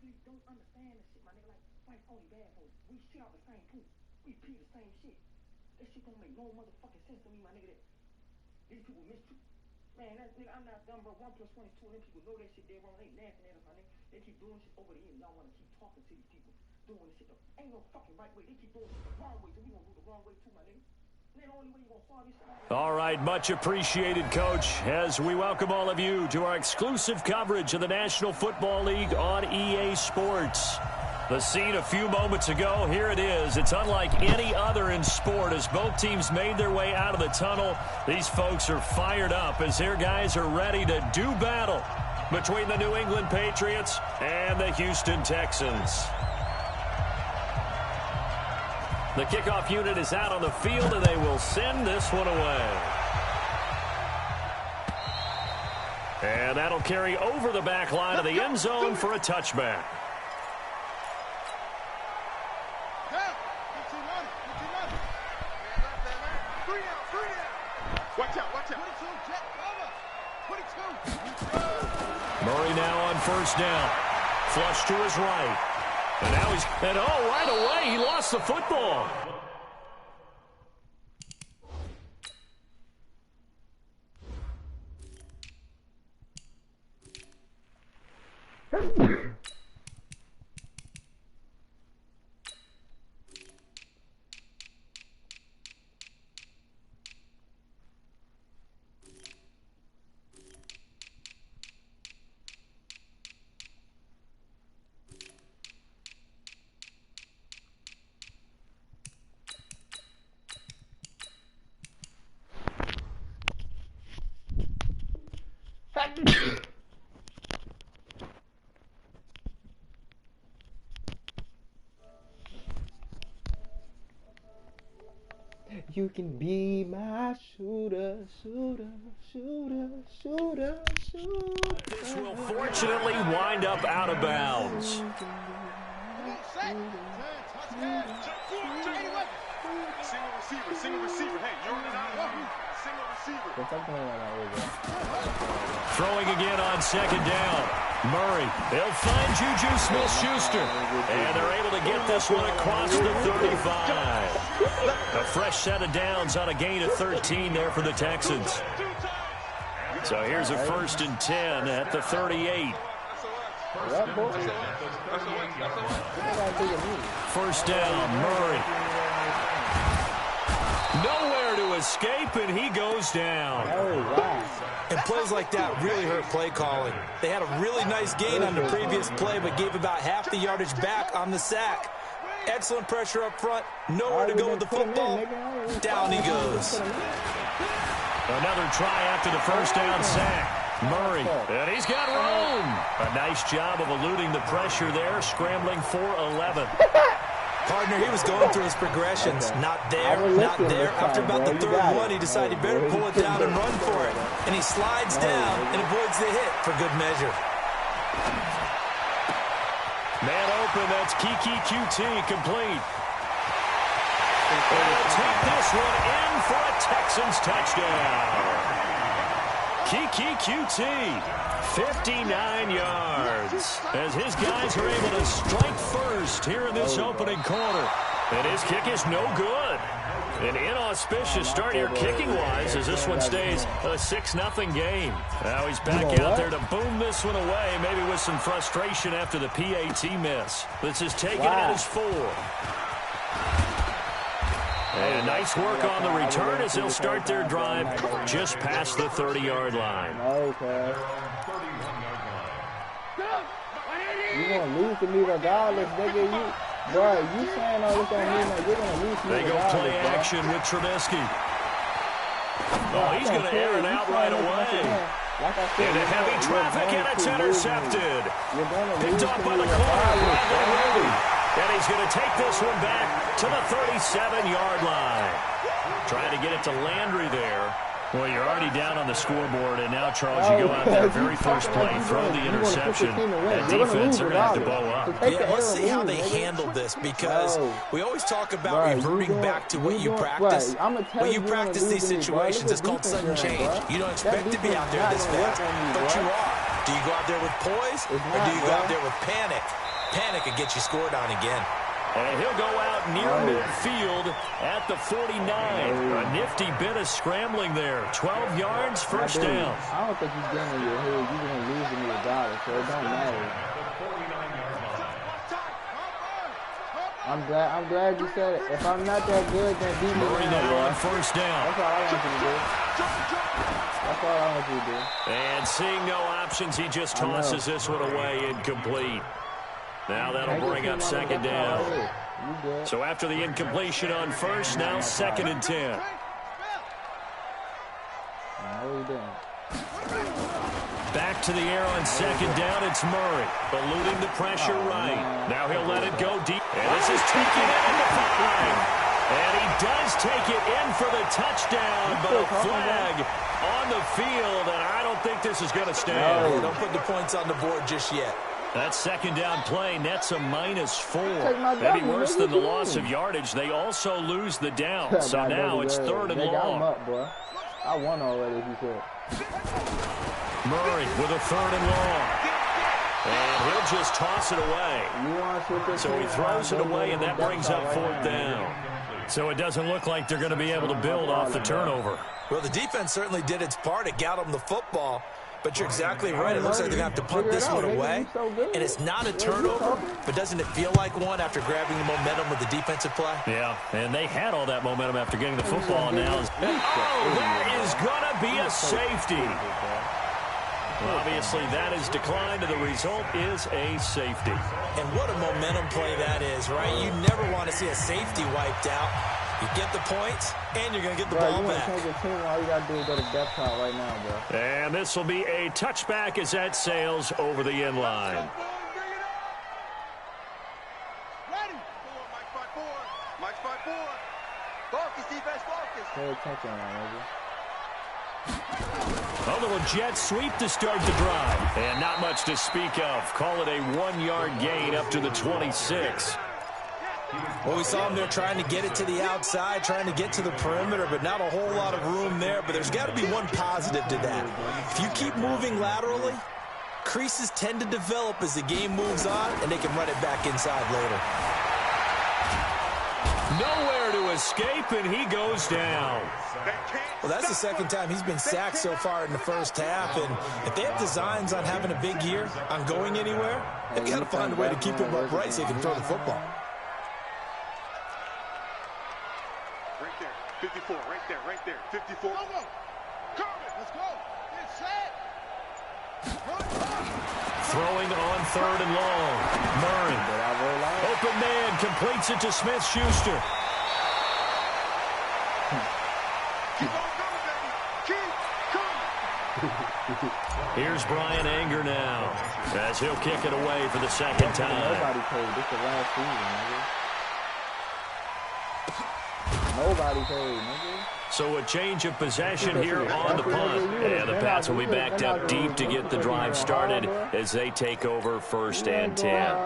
actually don't understand this shit, my nigga. Like, white only bad folks. We shit out the same poop. We pee the same shit. That shit don't make no motherfucking sense to me, my nigga. These people mistreat. Man, that nigga, I'm not dumb, bro. 1 + 1 is 2, and them people know that shit dead wrong. They laughing at us, my nigga. They keep doing shit over the end. Y'all want to keep talking to these people, doing this shit. Ain't no fucking right way. They keep doing shit the wrong way, so we gonna do the wrong way too, my nigga. All right, much apprecited, Coach, as we welcome all of you to our exclusive coverage of the National Football League on EA Sports. The scene a few moments ago, here it is. It's unlike any other in sport as both teams made their way out of the tunnel. These folks are fired up as their guys are ready to do battle between the New England Patriots and the Houston Texans. The kickoff unit is out on the field, and they will send this one away. And that'll carry over the back line of the end zone for a touchback. Murray now on first down. Flush to his right. And now right away, he lost the football. You can be my shooter, shooter, shooter, shooter, shooter. This will fortunately wind up out of bounds. Single receiver. Hey, you're on the single receiver. Throwing again on second down. Murray, they'll find Juju Smith-Schuster. And they're able to get this one across the 35. A fresh set of downs on a gain of 13 there for the Texans. So here's a 1st and 10 at the 38. First down, Murray. Nowhere to escape, and he goes down. And plays like that really hurt play calling. They had a really nice gain on the previous play, but gave about half the yardage back on the sack. Excellent pressure up front. Nowhere to go with the football. Down he goes. Another try after the first down sack. Murray, and he's got room. A nice job of eluding the pressure there, scrambling for 11. Partner, he was going through his progressions. Not there, not there. After about the third one, he decided he better pull it down and run for it. And he slides down and avoids the hit for good measure. Man open, that's Kiki QT complete. And he'll take this one in for a Texans touchdown. Kiki QT, 59 yards, as his guys are able to strike first here in this opening quarter. And his kick is no good. An inauspicious start here kicking-wise as this one stays a 6-0 game. Now he's back out there to boom this one away, maybe with some frustration after the PAT miss. This is taken at his 4. And nice work on the return as they'll start their drive just past the 30-yard line. Okay. You're going to lose to me regardless, nigga. Bro, you saying all this don't mean that you're going to lose to me regardless. They go play action with Trubisky. Oh, he's going to air it out right away. Into heavy traffic, and it's intercepted. Picked off by the corner. And he's going to take this one back to the 37-yard line. Trying to get it to Landry there. Well, you're already down on the scoreboard, and now, Charles, you go out there, very first play, throw the interception. That defense are going to have to bow up. Yeah, let's see how they handle this, because we always talk about reverting back to what you practice. When you practice these situations, it's called sudden change. You don't expect to be out there this fast, but you are. Do you go out there with poise, or do you go out there with panic? panic and get you scored on again. And he'll go out near midfield at the 49. A nifty bit of scrambling there. 12 yards, first down. I don't think he's getting in your head. You're going to lose him regardless, so it don't matter. I'm glad you said it. If I'm not that good, then beat me now, on first down. That's all I want you to do. That's all I want you to do. And seeing no options, he just tosses this one away, incomplete. Now that'll bring up second down. So after the incompletion on first, now 2nd and 10. Back to the air on second down, it's Murray. Eluding the pressure right. Now he'll let it go deep. And this is taking it in the 5. And he does take it in for the touchdown, but a flag on the field, and I don't think this is going to stand. Don't put the points on the board just yet. That second down play nets a -4. Maybe worse than the loss of yardage. They also lose the down. So now it's 3rd and long. I won already, if you said. Murray with a 3rd and long. And he'll just toss it away. So he throws it away, and that brings up 4th down. So it doesn't look like they're going to be able to build off the turnover. Well, the defense certainly did its part. It got them the football. But you're exactly right. It looks like they're going to have to punt this one away. And it's not a turnover, but doesn't it feel like one after grabbing the momentum with the defensive play? Yeah, and they had all that momentum after getting the football. Now, that is going to be a safety. Obviously, that is declined, and the result is a safety. And what a momentum play that is, right? You never want to see a safety wiped out. You get the points, and you're going to get the ball back. All you got to do is go to death count right now, bro. And this will be a touchback as that sails over the end line. Ready. Mike 5-4. Focus, defense, focus. Pay attention now, A little jet sweep to start the drive. And not much to speak of. Call it a 1-yard gain up to the 26. Well, we saw him there trying to get it to the outside, trying to get to the perimeter, but not a whole lot of room there. But there's got to be one positive to that. If you keep moving laterally, creases tend to develop as the game moves on, and they can run it back inside later. Nowhere to escape, and he goes down. Well, that's the second time he's been sacked so far in the first half, and if they have designs on having a big year, on going anywhere, they've got to find a way to keep him upright so he can throw the football. 54, right there. 54. Go. Let's go. Get set. Throwing on 3rd and long. Murray. Open man, completes it to Smith-Schuster. Keep on coming, baby. Keep coming. Here's Brian Anger now, as he'll kick it away for the second time. Nobody paid. This is the last season, nigga. Nobody paid, nigga. So a change of possession here on the punt. And the Pats will be backed up deep to get the drive started as they take over 1st and 10.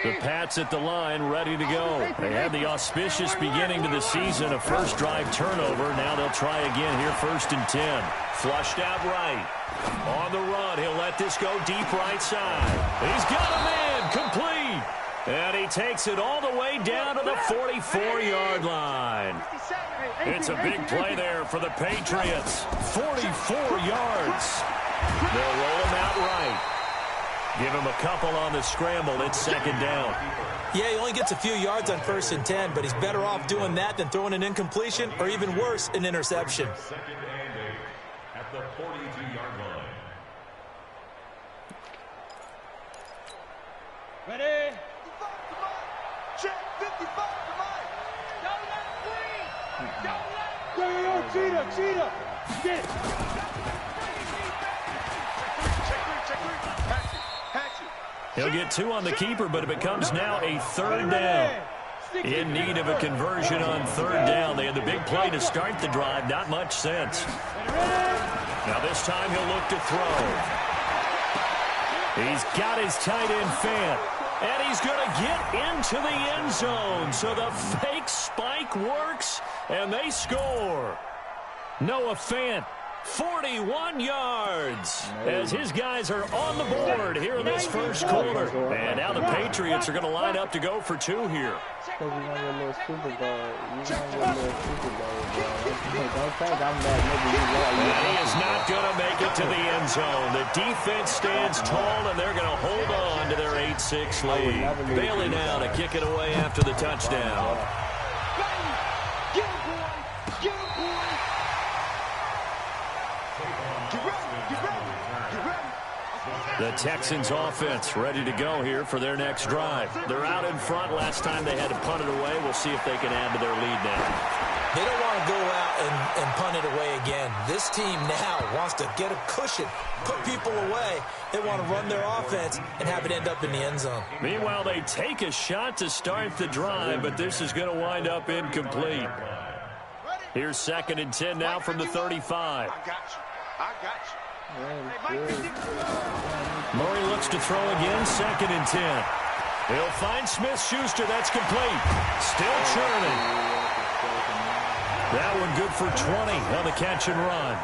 The Pats at the line ready to go. They had the auspicious beginning to the season, a first drive turnover. Now they'll try again here 1st and 10. Flushed out right. On the run, he'll let this go deep right side. He's got a man, complete. And he takes it all the way down to the 44-yard line. It's a big play there for the Patriots. 44 yards. They'll roll him out right. Give him a couple on the scramble. It's 2nd down. Yeah, he only gets a few yards on 1st and 10, but he's better off doing that than throwing an incompletion or even worse, an interception. At the 42-yard line. Ready? Check 55 to Mike. Don't let it breathe. Don't let it breathe. Yo, Cheetah. Get it. Check 3. Patch it. He'll get 2 on the keeper, but it becomes now a 3rd down. In need of a conversion on 3rd down. They had the big play to start the drive. Not much sense. Now this time he'll look to throw. He's got his tight end Fant. And he's going to get into the end zone. So the fake spike works, and they score. Noah Fant 41 yards as his guys are on the board here in this first quarter. And now the Patriots are going to line up to go for 2 here. Because you want your little Super Bowl. You want your little Super Bowl, bro. Don't think I'm that nigga. He is not going to make it to the end zone. The defense stands tall, and they're going to hold on to their 8-6 lead. Bailey now to kick it away after the touchdown. The Texans offense ready to go here for their next drive. They're out in front. Last time they had to punt it away. We'll see if they can add to their lead now. They don't want to go out and punt it away again. This team now wants to get a cushion, put people away. They want to run their offense and have it end up in the end zone. Meanwhile, they take a shot to start the drive, but this is going to wind up incomplete. Here's 2nd and 10 now from the 35. I got you. Murray looks to throw again, 2nd and 10. He'll find Smith-Schuster. That's complete. Still churning. That one good for 20 on the catch and run.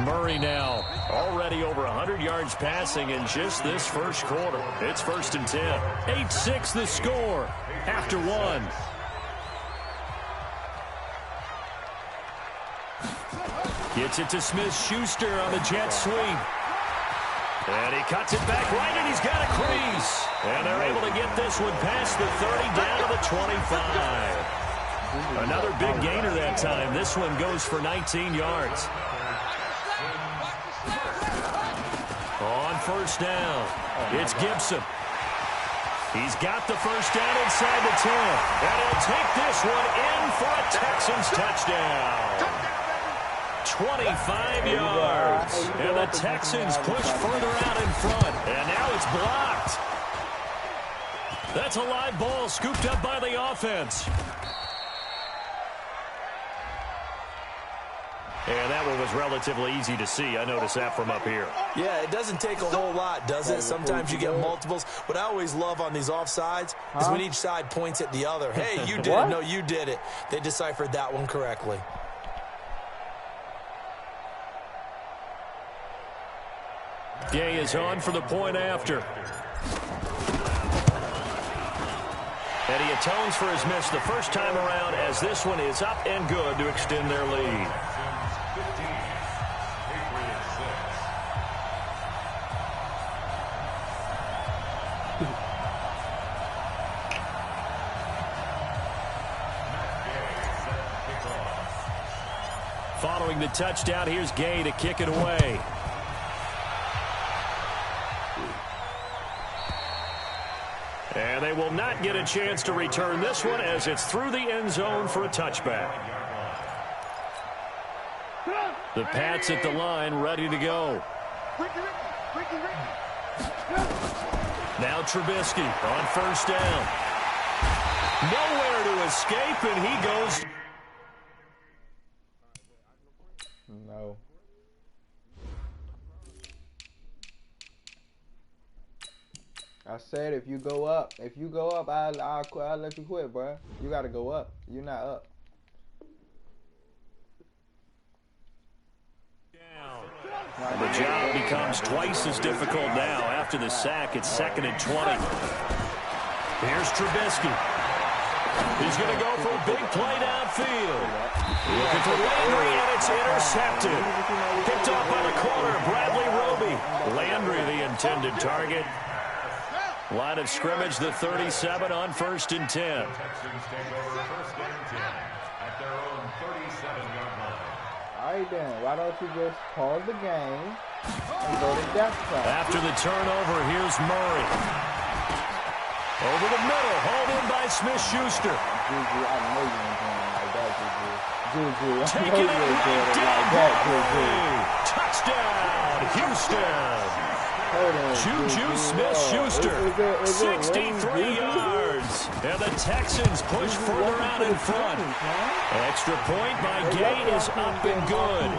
Murray now already over 100 yards passing in just this first quarter. It's 1st and 10. 8-6 the score after 1. Gets it to Smith-Schuster on the jet sweep. And he cuts it back right, and he's got a crease. And they're able to get this one past the 30 down to the 25. Another big gainer that time. This one goes for 19 yards. On 1st down, it's Gibson. He's got the 1st down inside the 10. And he'll take this one in for a Texans touchdown. 25 yards. And the Texans push further out in front. And now it's blocked. That's a live ball scooped up by the offense. And that one was relatively easy to see. I noticed that from up here. Yeah, it doesn't take a whole lot, does it? Sometimes you get multiples. What I always love on these offsides is when each side points at the other. Hey, you did it. No, you did it. They deciphered that one correctly. Gay is on for the point after. And he atones for his miss the first time around as this one is up and good to extend their lead. Following the touchdown, here's Gay to kick it away. And they will not get a chance to return this one as it's through the end zone for a touchback. The Pats at the line ready to go. Now Trubisky on 1st down. Nowhere to escape, and he goes. No. I said if you go up, I'll let you quit, bro. You gotta go up. You're not up. The job becomes twice as difficult now. After the sack, it's 2nd and 20. Here's Trubisky. He's going to go for a big play downfield. Looking for Landry, and it's intercepted. Picked off by the corner, Bradley Roby. Landry, the intended target. Line of scrimmage, the 37 on 1st and 10. Texans take over 1st and 10 at their own 37-yard line. All right, then. Why don't you just pause the game and go to death trap? After the turnover, here's Murray. Over the middle, hauled in by Smith-Schuster. Juju, I know you ain't going like that, Juju. Juju, I Taking know it you ain't right going down like that, Juju. Touchdown, Houston. Hold on, Juju Smith-Schuster, 63 yards. is. And the Texans push further out in front. Extra point by Gay is up and good.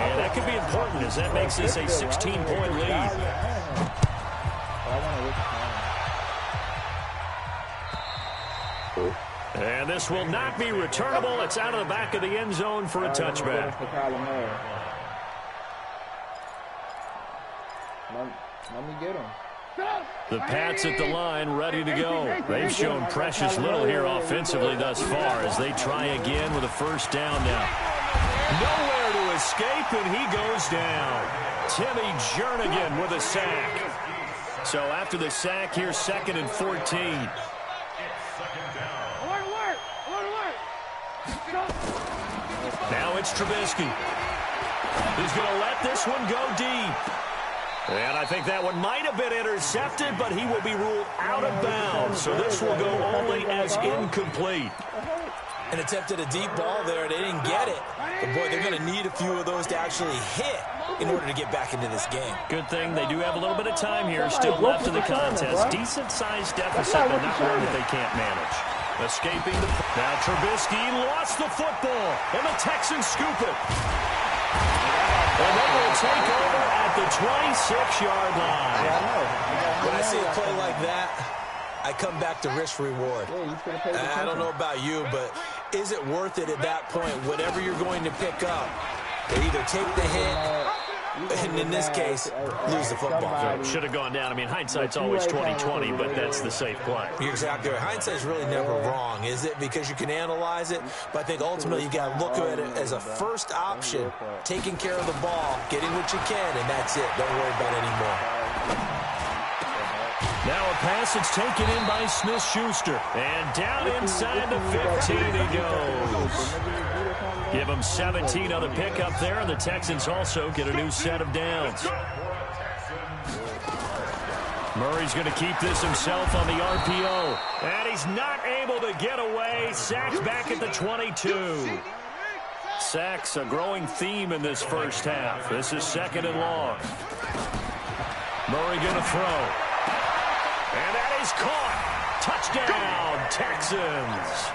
And that could be important as that makes this a 16-point lead. And this will not be returnable. It's out of the back of the end zone for a touchback. Let me get him. The Pats at the line, ready to go. They've shown precious little here offensively thus far as they try again with a first down now. Nowhere to escape, and he goes down. Timmy Jernigan with a sack. So after the sack, here's 2nd and 14. Now it's Trubisky. He's going to let this one go deep. And I think that one might have been intercepted, but he will be ruled out of bounds. So this will go only as incomplete. And attempted a deep ball there. They didn't get it. But, boy, they're going to need a few of those to actually hit in order to get back into this game. Good thing they do have a little bit of time here still left in the contest. Decent-sized deficit, but not one that they can't manage. Escaping the... Now Trubisky lost the football, and the Texans scoop it. And they will take over at the 26-yard line. When I see a play like that, I come back to risk-reward. I don't know about you, but is it worth it at that point? Whatever you're going to pick up, they either take the hit, and in this case, lose the football. So should have gone down. I mean, hindsight's always 20/20, but that's the safe play. You're exactly right. Hindsight's really never wrong, is it? Because you can analyze it, but I think ultimately you got to look at it as a first option, taking care of the ball, getting what you can, and that's it. Don't worry about it anymore. Now a pass that's taken in by Smith-Schuster. And down inside the 15 he goes. Give him 17 on the pickup there, and the Texans also get a new set of downs. Murray's going to keep this himself on the RPO. And he's not able to get away. Sacks back at the 22. Sacks a growing theme in this first half. This is 2nd and long. Murray going to throw. And that is caught. Touchdown, Texans.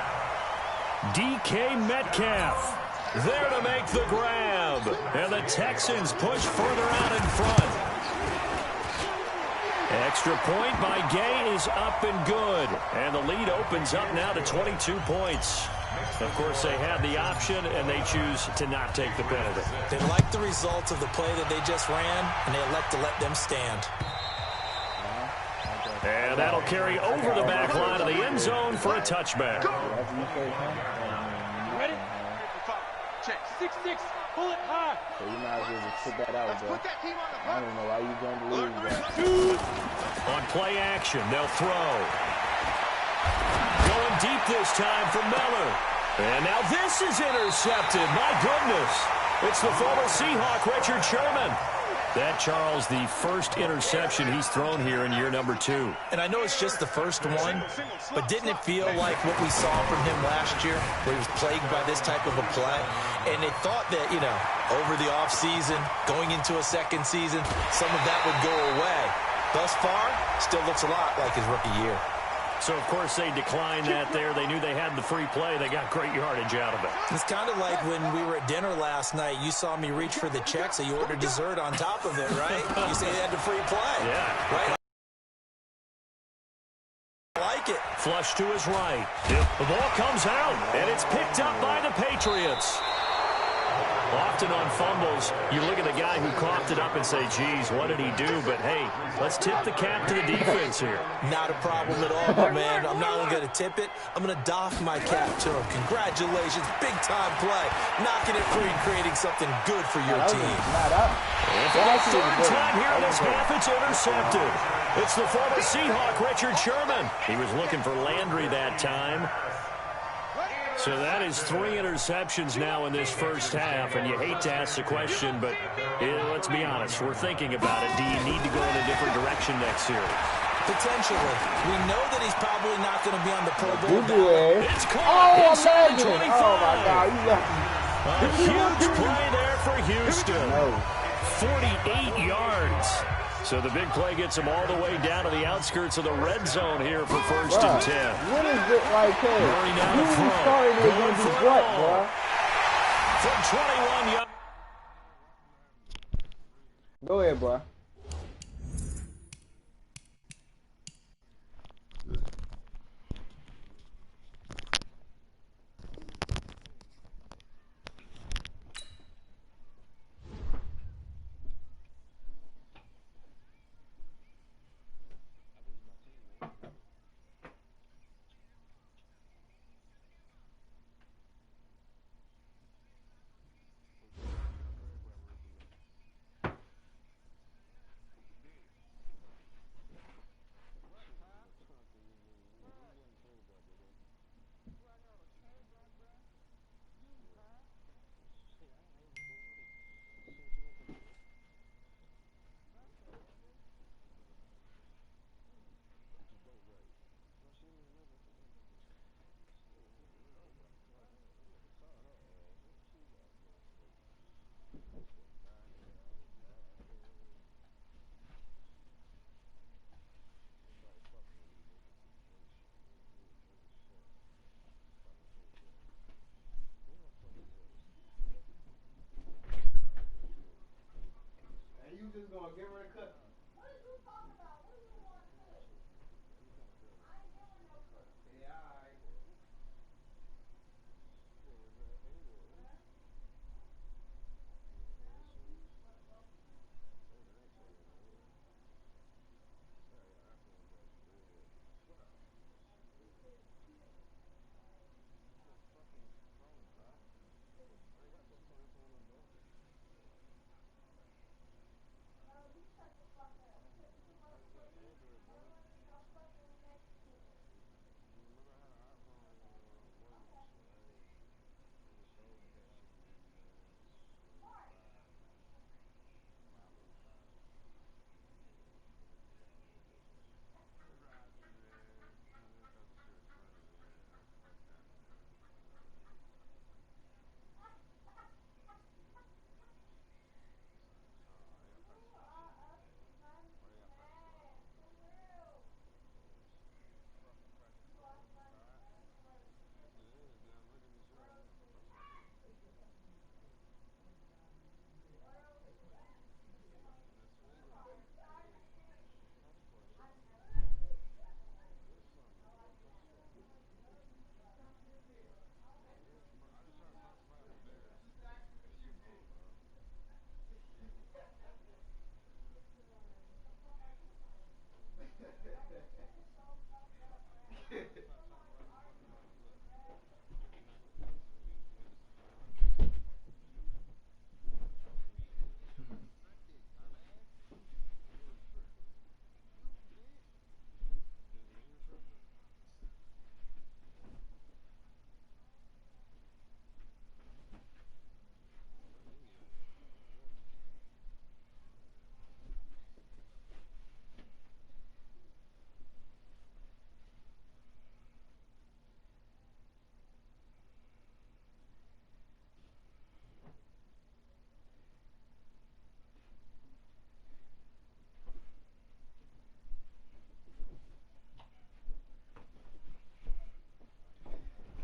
DK Metcalf there to make the grab. And the Texans push further out in front. Extra point by Gay is up and good. And the lead opens up now to 22 points. Of course, they had the option, and they choose to not take the penalty. They like the results of the play that they just ran, and they elect to let them stand. And that'll carry over the back line of the end zone for a touchback. Ready? Check. 6-6. Pull it high. So you might as well just put that out, bro. I don't know why you going to lose that. On play action, they'll throw. Going deep this time for Miller. And now this is intercepted. My goodness. It's the former Seahawk, Richard Sherman. That, Charles, the first interception he's thrown here in year number 2. And I know it's just the first one, but didn't it feel like what we saw from him last year, where he was plagued by this type of a play? And they thought that, you know, over the offseason, going into a second season, some of that would go away. Thus far, still looks a lot like his rookie year. So, of course, they declined that there. They knew they had the free play. They got great yardage out of it. It's kind of like when we were at dinner last night. You saw me reach for the check, so you ordered dessert on top of it, right? You say they had the free play. Yeah. Right? I like it. Flush to his right. The ball comes out, and it's picked up by the Patriots. Often on fumbles, you look at the guy who coughed it up and say, geez, what did he do? But, hey, let's tip the cap to the defense here. Not a problem at all, my man. I'm not only going to tip it, I'm going to doff my cap to him. Congratulations. Big-time play. Knocking it free and creating something good for your team. And for the third time here in this half, it's intercepted. It's the former Seahawk, Richard Sherman. He was looking for Landry that time. So that is 3 interceptions now in this first half, and you hate to ask the question, but let's be honest, we're thinking about it. Do you need to go in a different direction next year? Potentially. We know that he's probably not going to be on the Pro Bowl ballot. It's caught inside the 25. Oh, my God. You got a huge play there for Houston. 48 yards. So the big play gets him all the way down to the outskirts of the red zone here for first and 10. What is it like, hey? Murray now You to throw. started it Going against for what, it all. bro? For 21 yards. Go ahead, bro. You just gonna give her a cut? What are you talking about? What do you want to do? I ain't giving no cut. Yeah, all right.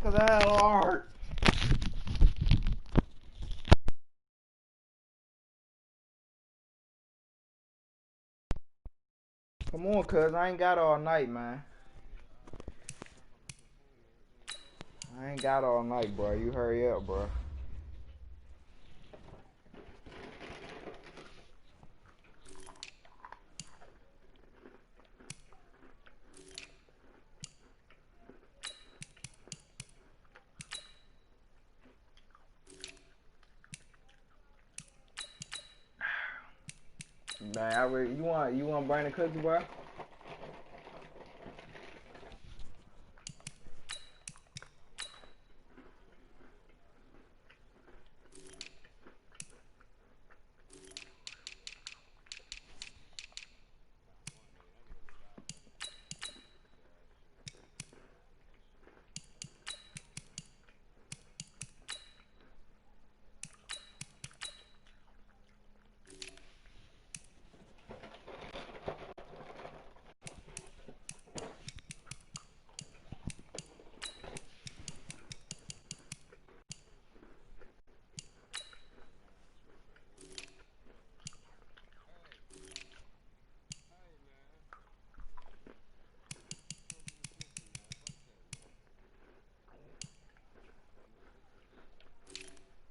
Cause I had a heart. Come on, cuz I ain't got all night, man. I ain't got all night, bro. You hurry up, bro. Man, you want burn the cookie, bro?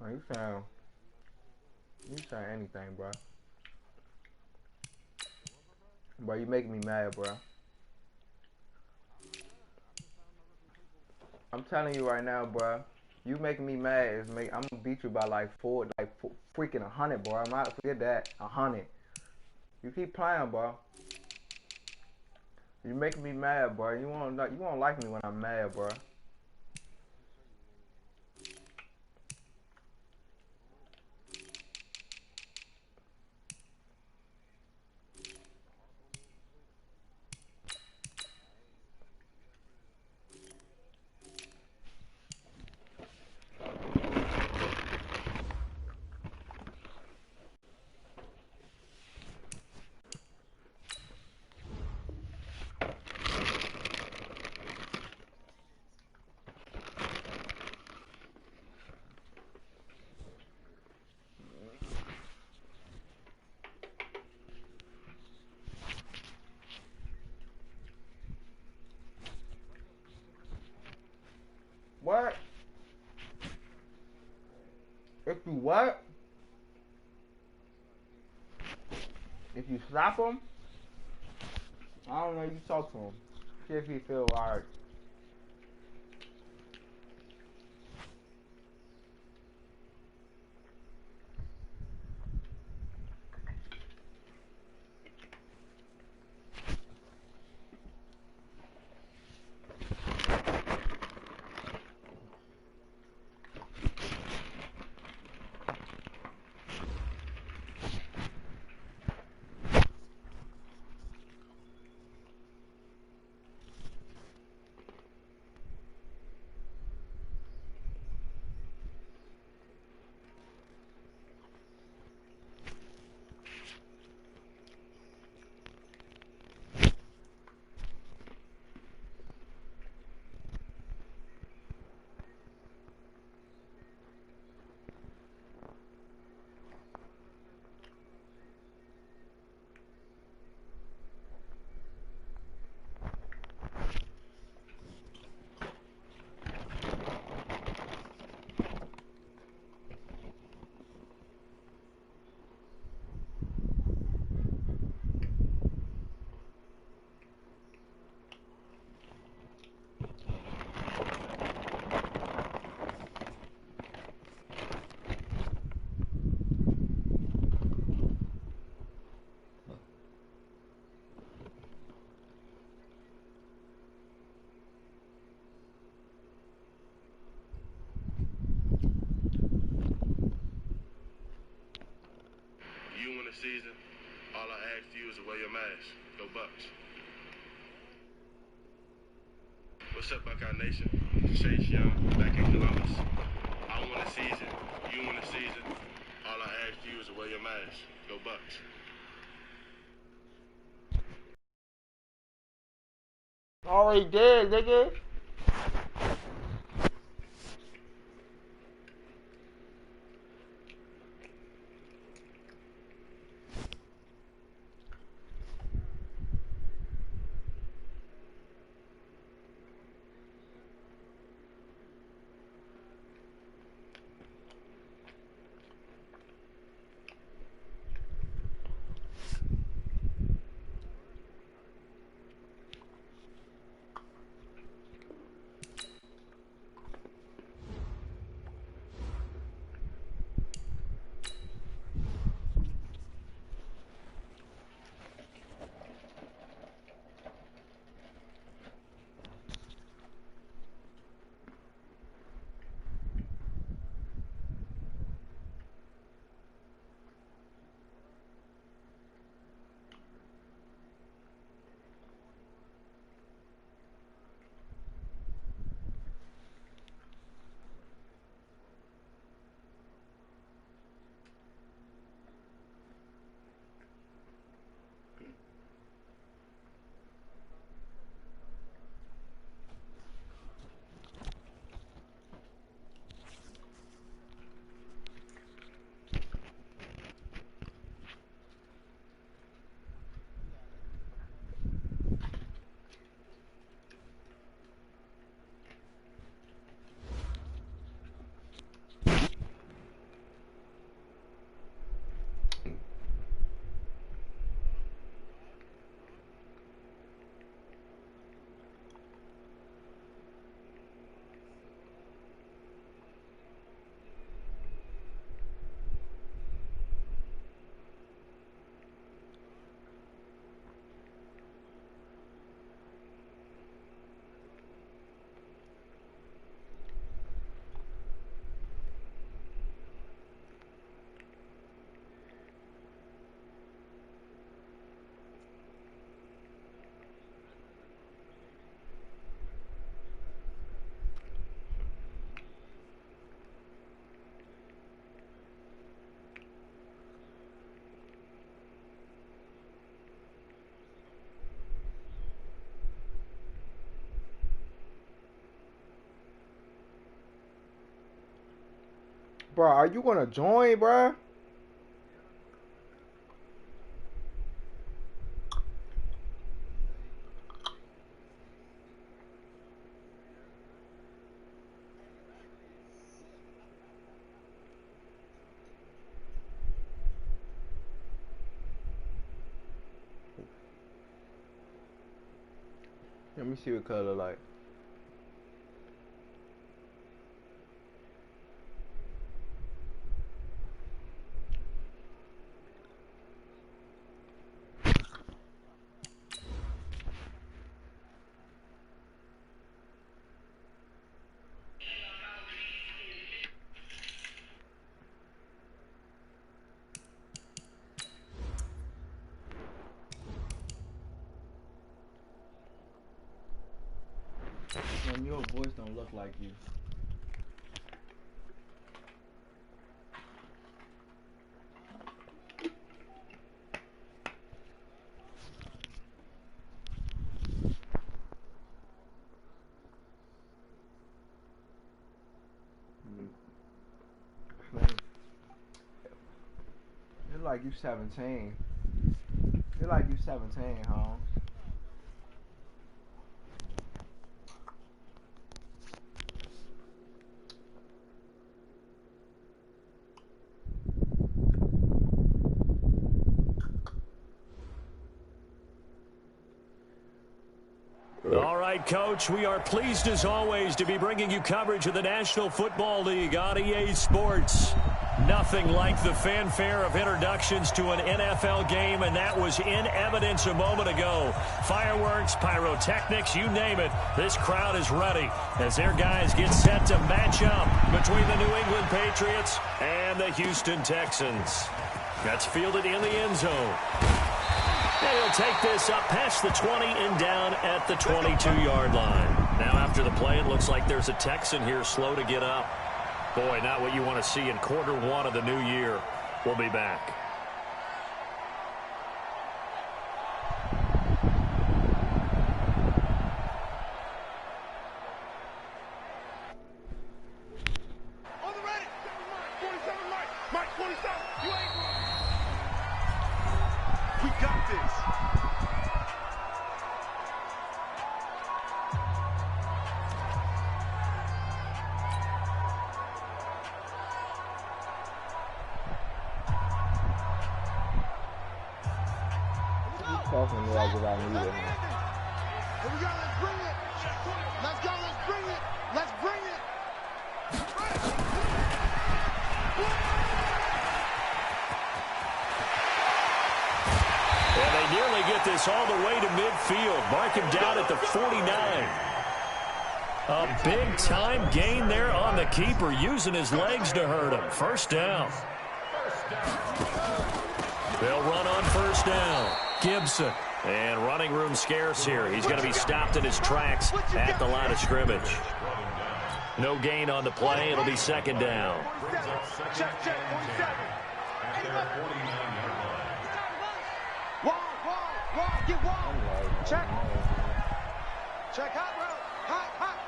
Man, you saying anything, bro. Bro, you making me mad, bro. I'm telling you right now, bro. You making me mad. I'm gonna beat you by like freaking 100, bro. I might forget that 100. You keep playing, bro. You making me mad, bro. You won't like me when I'm mad, bro. What? If you what? If you slap him? I don't know. You talk to him. See if he feel alright. You win the season, all I ask you is to wear your mask. Go Bucks. What's up, Buckeye Nation? Chase Young, back in Columbus. I win the season, you win the season, all I ask you is to wear your mask. Go Bucks. Already did, nigga. Bro, are you gonna join, bro? Let me see what color like. Man, your voice don't look like you. Man, it's like you 17. It's like you 17, Holmes. All right, Coach, we are pleased as always to be bringing you coverage of the National Football League on EA Sports. Nothing like the fanfare of introductions to an NFL game, and that was in evidence a moment ago. Fireworks, pyrotechnics, you name it, this crowd is ready as their guys get set to match up between the New England Patriots and the Houston Texans. That's fielded in the end zone. And he'll take this up past the 20 and down at the 22-yard line. Now after the play, it looks like there's a Texan here slow to get up. Boy, not what you want to see in quarter one of the new year. We'll be back. On the ready. 47, Mike 47. You ain't. We got this. Talking to me like if I need it. Here we go, let's bring it. Let's go, let's bring it. Let's bring it. And they nearly get this all the way to midfield. Mark him down at the 49. A big-time gain there on the keeper, using his legs to hurt him. First down. They'll run on first down. Gibson. And running room scarce here. He's going to be stopped in his tracks at the line of scrimmage. No gain on the play. It'll be second down. Check. 1. Get 1. Check. Check. Hot, bro. Hot.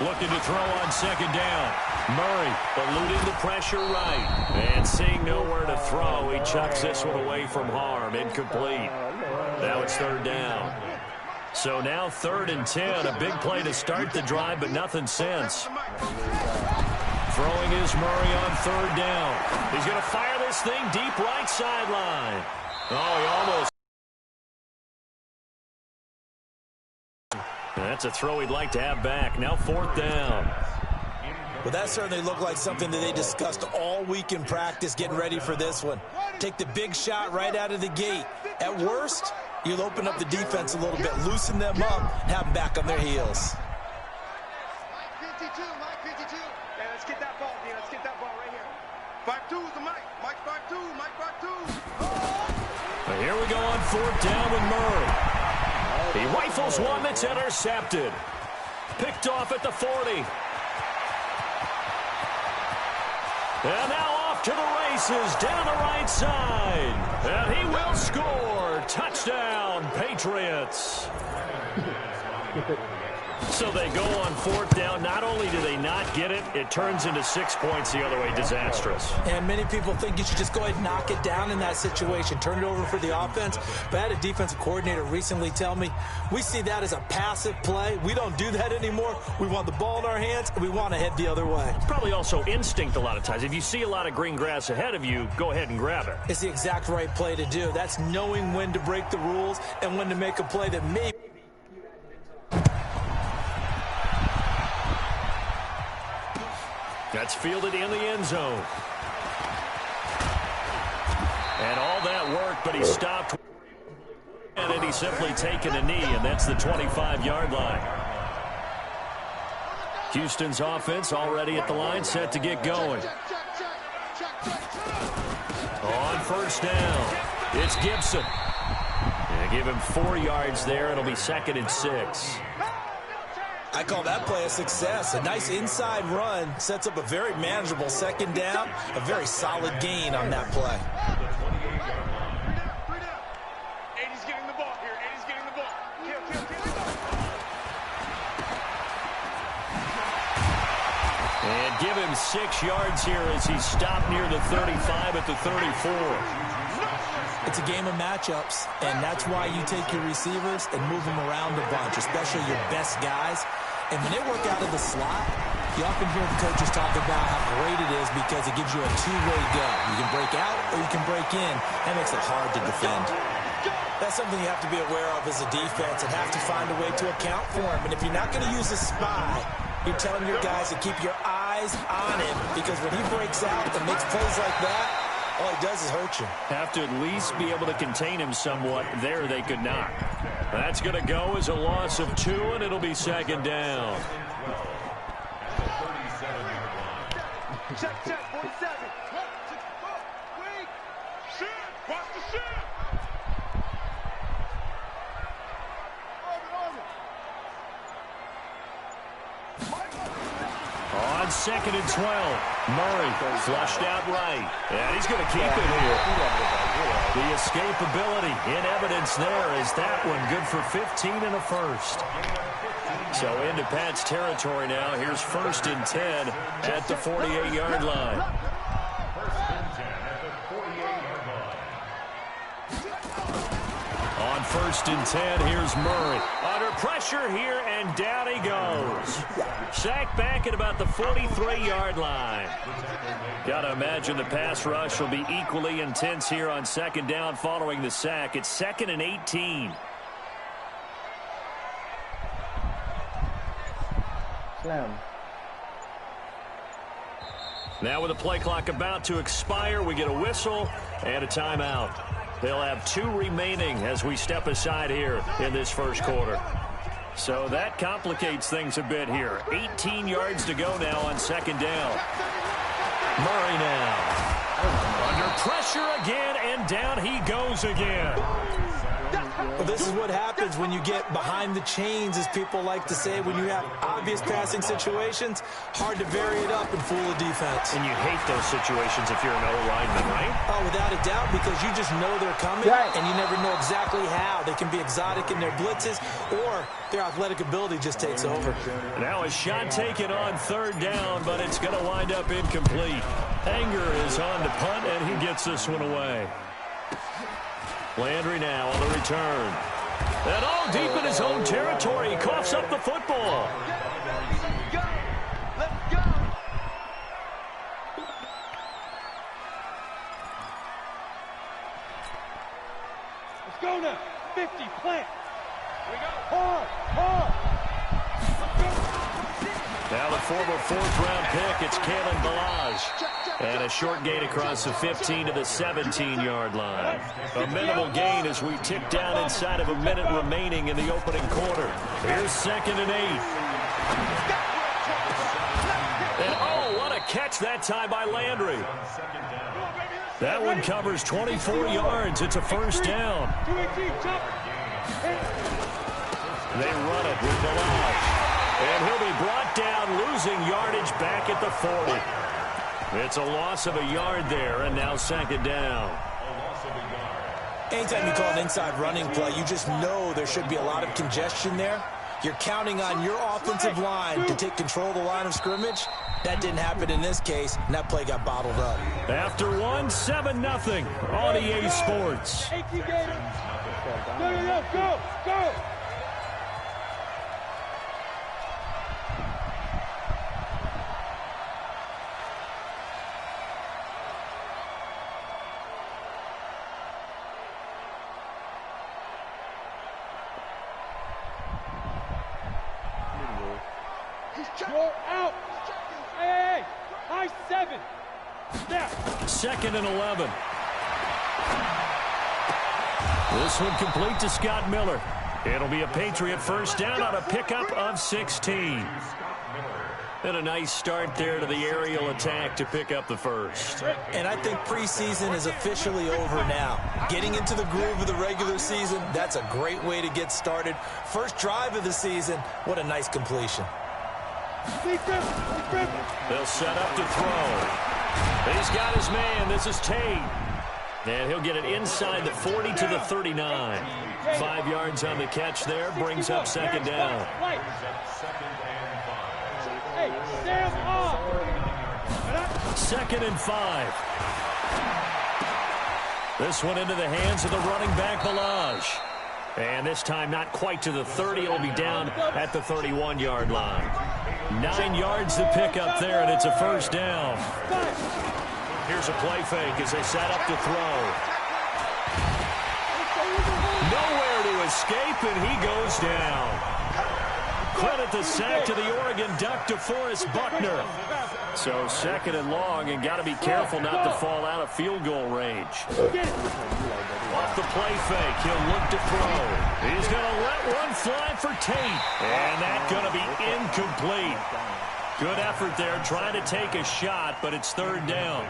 Looking to throw on second down. Murray eluding the pressure right. And seeing nowhere to throw, he chucks this one away from harm. Incomplete. Now it's third down. So now 3rd and 10. A big play to start the drive, but nothing since. Throwing is Murray on third down. He's going to fire this thing deep right sideline. Oh, he almost. That's a throw he'd like to have back. Now 4th down. Well, that certainly looked like something that they discussed all week in practice getting ready for this one. Take the big shot right out of the gate. At worst, you'll open up the defense a little bit, loosen them up, and have them back on their heels. Mike 52. Yeah, let's get that ball, D. Let's get that ball right here. 5-2 is the Mike. Mike 5-2. But here we go on 4th down with Murray. He rifles one that's intercepted. Picked off at the 40. And now off to the races down the right side. And he will score. Touchdown, Patriots. So they go on 4th down. Not only do they not get it, it turns into 6 points the other way. Disastrous. And many people think you should just go ahead and knock it down in that situation. Turn it over for the offense. But I had a defensive coordinator recently tell me, we see that as a passive play. We don't do that anymore. We want the ball in our hands, and we want to head the other way. Probably also instinct a lot of times. If you see a lot of green grass ahead of you, go ahead and grab it. It's the exact right play to do. That's knowing when to break the rules and when to make a play that maybe... That's fielded in the end zone. And all that work, but he stopped. And then he's simply taken a knee, and that's the 25-yard line. Houston's offense already at the line, set to get going. On 1st down, it's Gibson. And give him 4 yards there. It'll be 2nd and 6. I call that play a success. A nice inside run sets up a very manageable 2nd down. A very solid gain on that play. Eddie's getting the ball here. Eddie's getting the ball. And give him 6 yards here as he stopped near the 35 at the 34. It's a game of matchups, and that's why you take your receivers and move them around a bunch, especially your best guys. And when they work out of the slot, you often hear the coaches talk about how great it is because it gives you a two-way go. You can break out or you can break in. That makes it hard to defend. That's something you have to be aware of as a defense and have to find a way to account for him. And if you're not going to use a spy, you're telling your guys to keep your eyes on him because when he breaks out and makes plays like that, all he does is hurt you. Have to at least be able to contain him somewhat. There they could not. That's going to go as a loss of 2, and it'll be 2nd down. Check, 47. Wait. Shit. Watch the shit. On 2nd and 12, Murray flushed out right. And he's going to keep it here. The escapability in evidence there is that one good for 15 and a first. So into Pat's territory now. Here's 1st and 10 at the 48-yard line. On 1st and 10, here's Murray. Under pressure here, and down he goes. Sacked back at about the 43-yard line. Got to imagine the pass rush will be equally intense here on 2nd down following the sack. It's 2nd and 18. Slam. Now with the play clock about to expire, we get a whistle and a timeout. They'll have 2 remaining as we step aside here in this first quarter. So that complicates things a bit here. 18 yards to go now on 2nd down. Murray now. Under pressure again, and down he goes again. Well, this is what happens when you get behind the chains, as people like to say. When you have obvious passing situations, hard to vary it up and fool a defense. And you hate those situations if you're an O-lineman, right? Oh, without a doubt, because you just know they're coming, and you never know exactly how. They can be exotic in their blitzes, or their athletic ability just takes over. Now a shot taken on 3rd down, but it's going to wind up incomplete. Hanger is on to punt, and he gets this one away. Landry now on the return. And all deep in his own territory. He coughs up the football. Let's go. Let's go now. 50, plant. Here we go. Hard. Now the former 4th-round pick, it's Kalen Balaj. And a short gain across the 15 to the 17-yard line. A minimal gain as we tick down inside of a minute remaining in the opening quarter. Here's 2nd and 8. And oh, what a catch that time by Landry. That one covers 24 yards. It's a 1st down. They run it with Balaj. And he'll be brought down, losing yardage back at the 40. It's a loss of a yard there, and now 2nd down. Anytime you call an inside running play, you just know there should be a lot of congestion there. You're counting on your offensive line to take control of the line of scrimmage. That didn't happen in this case, and that play got bottled up. After 7-0 on EA Sports. Go! You're out. Hey. I-7. Snap. 2nd and 11. This one complete to Scott Miller. It'll be a Patriot first down on a pickup of 16. And a nice start there to the aerial attack to pick up the first. And I think preseason is officially over now. Getting into the groove of the regular season, that's a great way to get started. First drive of the season, what a nice completion. They'll set up to throw. He's got his man. This is Tate. And he'll get it inside the 40 to the 39. 5 yards on the catch there. Brings up 2nd down. Hey, stand off. 2nd and 5. This one into the hands of the running back, Balaj. And this time not quite to the 30. It'll be down at the 31-yard line. 9 yards to pick up there, and it's a first down. Here's a play fake as they set up to throw. Nowhere to escape, and he goes down. Credit the sack to the Oregon Duck, DeForest Buckner. So 2nd and long, and got to be careful not to fall out of field goal range. Off the play fake, he'll look to throw. He's going to let one fly for Tate. And that's going to be incomplete. Good effort there, trying to take a shot, but it's 3rd down.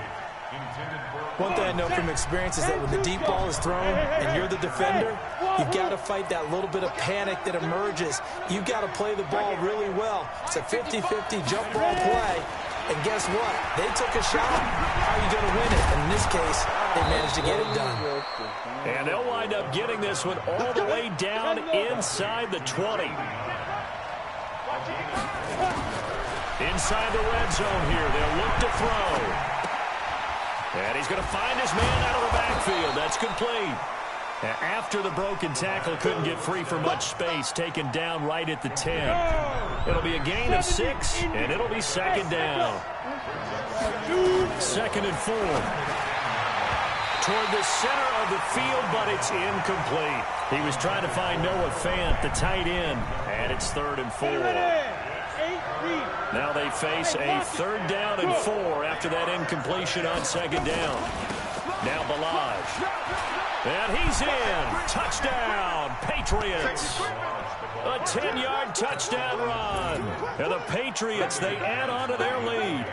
One thing I know from experience is that when the deep ball is thrown and you're the defender, you've got to fight that little bit of panic that emerges. You've got to play the ball really well. It's a 50-50 jump ball play. And guess what? They took a shot. How are you going to win it? And in this case, they managed to get it done. And they'll wind up getting this one all the way down inside the 20. Inside the red zone here. They'll look to throw. And he's going to find his man out of the backfield. That's complete. After the broken tackle, couldn't get free for much space. Taken down right at the 10. It'll be a gain of 6, and it'll be 2nd down. 2nd and 4. Toward the center of the field, but it's incomplete. He was trying to find Noah Fant, the tight end, and it's 3rd and 4. Now they face a 3rd down and 4 after that incompletion on 2nd down. Now Balaj. And he's in. Touchdown, Patriots. A 10-yard touchdown run. And the Patriots, they add on to their lead.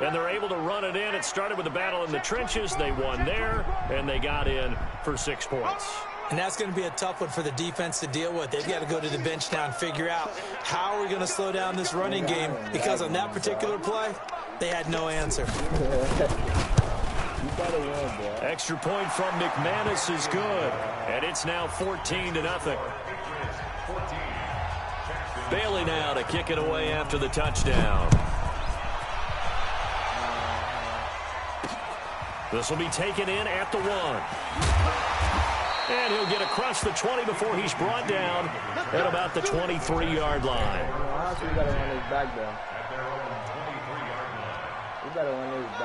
And they're able to run it in. It started with a battle in the trenches. They won there, and they got in for 6 points. And that's going to be a tough one for the defense to deal with. They've got to go to the bench now and figure out how are we going to slow down this running game, because on that particular play, they had no answer. Extra point from McManus is good, and it's now 14-0. Bailey now to kick it away after the touchdown. This will be taken in at the 1. And he'll get across the 20 before he's brought down at about the 23-yard line.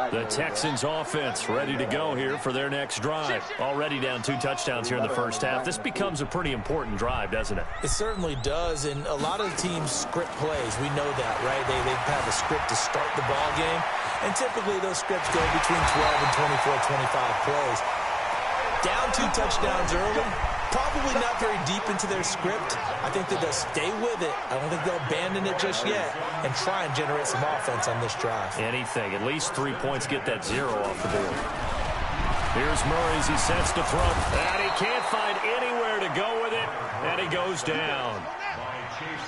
The Texans offense ready to go here for their next drive. Already down 2 touchdowns here in the first half. This becomes a pretty important drive, doesn't it? It certainly does, and a lot of teams script plays. We know that, right? They have a script to start the ball game, and typically those scripts go between 12 and 24, 25 plays. Down 2 touchdowns early, probably not very deep into their script. I think that they'll stay with it. I don't think they'll abandon it just yet and try and generate some offense on this drive. Anything. At least 3 points, get that 0 off the board. Here's Murray as he sets to throw. And he can't find anywhere to go with it, and he goes down.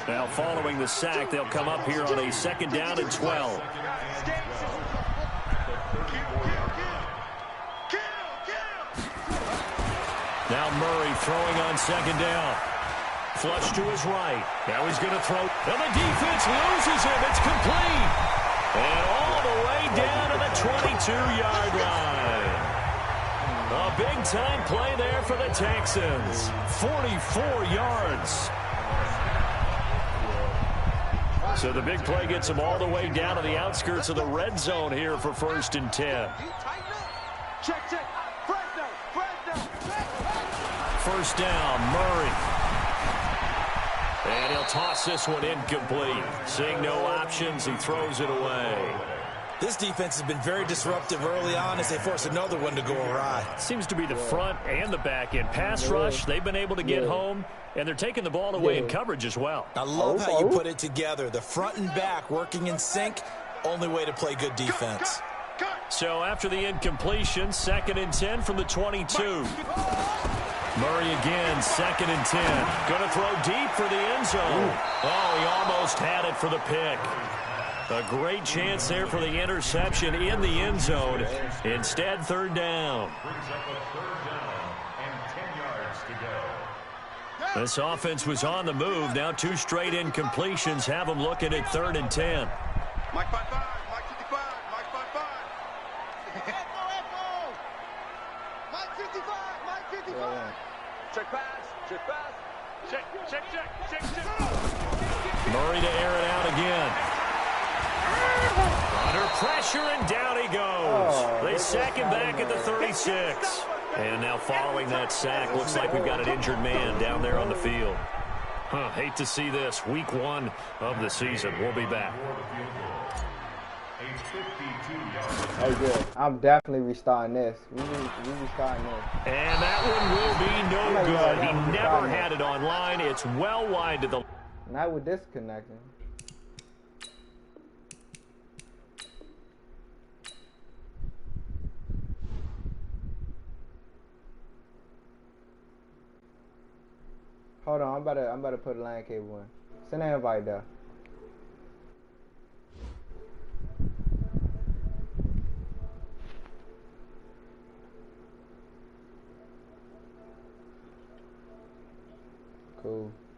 Now, following the sack, they'll come up here on a 2nd down and 12. Now Murray throwing on 2nd down. flush to his right. Now he's going to throw. And the defense loses him. It's complete. And all the way down to the 22-yard line. A big-time play there for the Texans. 44 yards. So the big play gets them all the way down to the outskirts of the red zone here for 1st and 10. Check. Fresno. 1st down, Murray. And he'll toss this one incomplete. Seeing no options, he throws it away. This defense has been very disruptive early on as they force another one to go awry. Seems to be the front and the back end. Pass rush, they've been able to get home, and they're taking the ball away in coverage as well. I love how you put it together. The front and back working in sync, only way to play good defense. So after the incompletion, 2nd and 10 from the 22. Murray again, 2nd and 10. Going to throw deep for the end zone. Oh, he almost had it for the pick. A great chance there for the interception in the end zone. Instead, 3rd down. Brings up a 3rd down and 10 yards to go. This offense was on the move. Now 2 straight incompletions have them looking at 3rd and 10. Mike 55, Mike 55, Mike 55. Echo. Mike 55, Mike 55. Check pass. Check. Murray to air it out again. Under pressure, and down he goes. They sack him back at the 36. And now following that sack, looks like we've got an injured man down there on the field. Hate to see this. Week 1 of the season. We'll be back. Oh, good. I'm definitely restarting this. We restarting this. And that one will be no good. He never had it online. It's well wide to the... Not with this connecting. Hold on, I'm about to put a line cable in. Send an invite there. Cool.